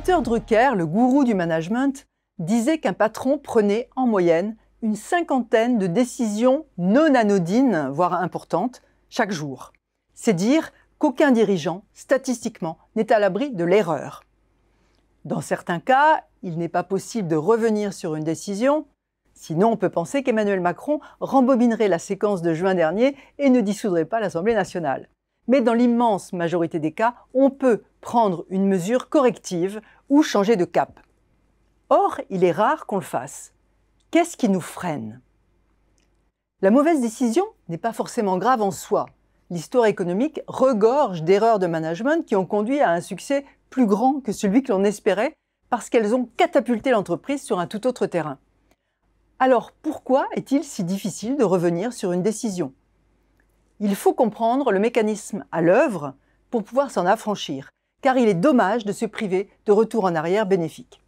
Peter Drucker, le gourou du management, disait qu'un patron prenait en moyenne une cinquantaine de décisions non anodines, voire importantes, chaque jour. C'est dire qu'aucun dirigeant, statistiquement, n'est à l'abri de l'erreur. Dans certains cas, il n'est pas possible de revenir sur une décision, sinon on peut penser qu'Emmanuel Macron rembobinerait la séquence de juin dernier et ne dissoudrait pas l'Assemblée nationale. Mais dans l'immense majorité des cas, on peut prendre une mesure corrective ou changer de cap. Or, il est rare qu'on le fasse. Qu'est-ce qui nous freine? La mauvaise décision n'est pas forcément grave en soi. L'histoire économique regorge d'erreurs de management qui ont conduit à un succès plus grand que celui que l'on espérait parce qu'elles ont catapulté l'entreprise sur un tout autre terrain. Alors pourquoi est-il si difficile de revenir sur une décision? Il faut comprendre le mécanisme à l'œuvre pour pouvoir s'en affranchir, car il est dommage de se priver de retours en arrière bénéfiques.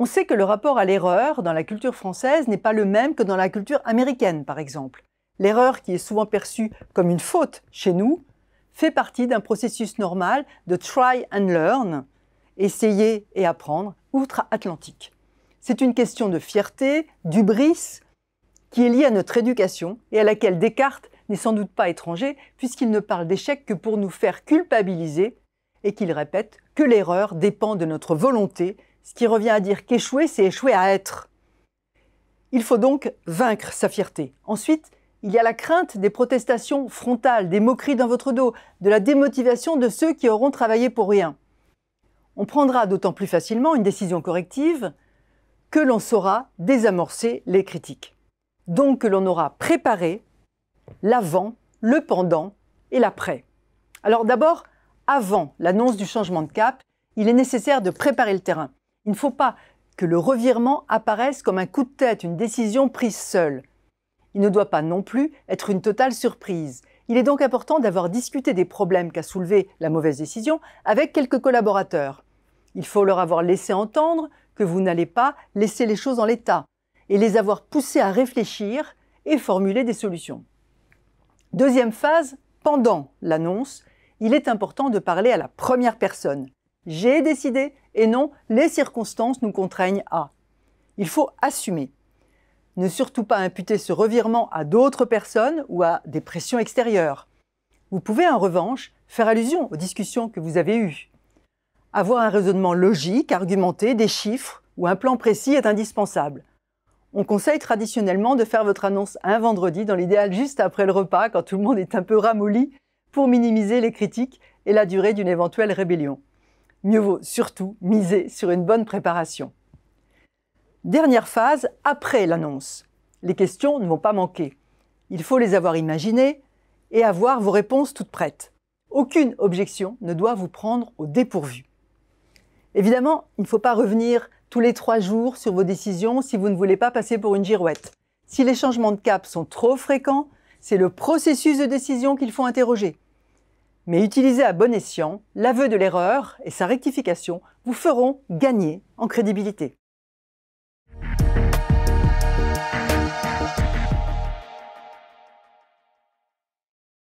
On sait que le rapport à l'erreur dans la culture française n'est pas le même que dans la culture américaine, par exemple. L'erreur, qui est souvent perçue comme une faute chez nous, fait partie d'un processus normal de try and learn, essayer et apprendre, outre-Atlantique. C'est une question de fierté, d'hubris, qui est liée à notre éducation et à laquelle Descartes n'est sans doute pas étranger, puisqu'il ne parle d'échec que pour nous faire culpabiliser et qu'il répète que l'erreur dépend de notre volonté, ce qui revient à dire qu'échouer, c'est échouer à être. Il faut donc vaincre sa fierté. Ensuite, il y a la crainte des protestations frontales, des moqueries dans votre dos, de la démotivation de ceux qui auront travaillé pour rien. On prendra d'autant plus facilement une décision corrective que l'on saura désamorcer les critiques. Donc que l'on aura préparé l'avant, le pendant et l'après. Alors d'abord, avant l'annonce du changement de cap, il est nécessaire de préparer le terrain. Il ne faut pas que le revirement apparaisse comme un coup de tête, une décision prise seule. Il ne doit pas non plus être une totale surprise. Il est donc important d'avoir discuté des problèmes qu'a soulevés la mauvaise décision avec quelques collaborateurs. Il faut leur avoir laissé entendre que vous n'allez pas laisser les choses en l'état et les avoir poussés à réfléchir et formuler des solutions. Deuxième phase, pendant l'annonce, il est important de parler à la première personne. J'ai décidé et non les circonstances nous contraignent à. Il faut assumer. Ne surtout pas imputer ce revirement à d'autres personnes ou à des pressions extérieures. Vous pouvez en revanche faire allusion aux discussions que vous avez eues. Avoir un raisonnement logique, argumenté, des chiffres ou un plan précis est indispensable. On conseille traditionnellement de faire votre annonce un vendredi, dans l'idéal juste après le repas, quand tout le monde est un peu ramolli, pour minimiser les critiques et la durée d'une éventuelle rébellion. Mieux vaut surtout miser sur une bonne préparation. Dernière phase, après l'annonce. Les questions ne vont pas manquer. Il faut les avoir imaginées et avoir vos réponses toutes prêtes. Aucune objection ne doit vous prendre au dépourvu. Évidemment, il ne faut pas revenir tous les 3 jours sur vos décisions si vous ne voulez pas passer pour une girouette. Si les changements de cap sont trop fréquents, c'est le processus de décision qu'il faut interroger. Mais utilisé à bon escient, l'aveu de l'erreur et sa rectification vous feront gagner en crédibilité.